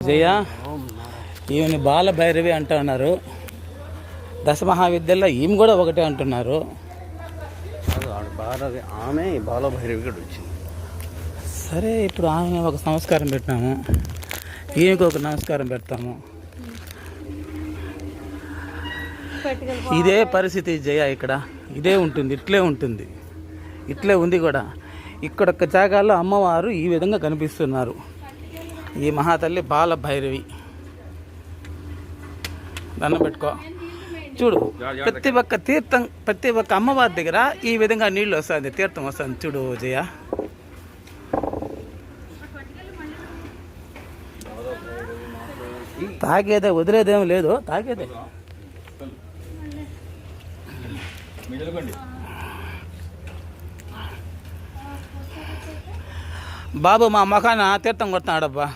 జయ ఈమెని బాలభైరవి అంటున్నారు. దశమహావిద్యల్లో ఈమె కూడా ఒకటే అంటున్నారు. ఆమె బాలభైరవి కూడా వచ్చింది. సరే, ఇప్పుడు ఆమె ఒక నమస్కారం పెట్టినాము, ఈమెకి ఒక నమస్కారం పెడతాము. ఇదే పరిస్థితి జయ, ఇక్కడ ఇదే ఉంటుంది, ఇట్లే ఉంటుంది, ఇట్లే ఉంది కూడా. ఇక్కడొక్క జాగాల్లో అమ్మవారు ఈ విధంగా కనిపిస్తున్నారు. ఈ మహాతల్లి బాలభైరవి. దండం పెట్టుకో. చూడు, ప్రతి ఒక్క తీర్థం, ప్రతి ఒక్క అమ్మవారి దగ్గర ఈ విధంగా నీళ్ళు వస్తుంది, తీర్థం వస్తుంది. చూడు జయ, తాగేదే, వదిలేదేం లేదు, తాగేదే. బాబు మా మొఖాన తీర్థం కొడుతున్నాడబ్బా.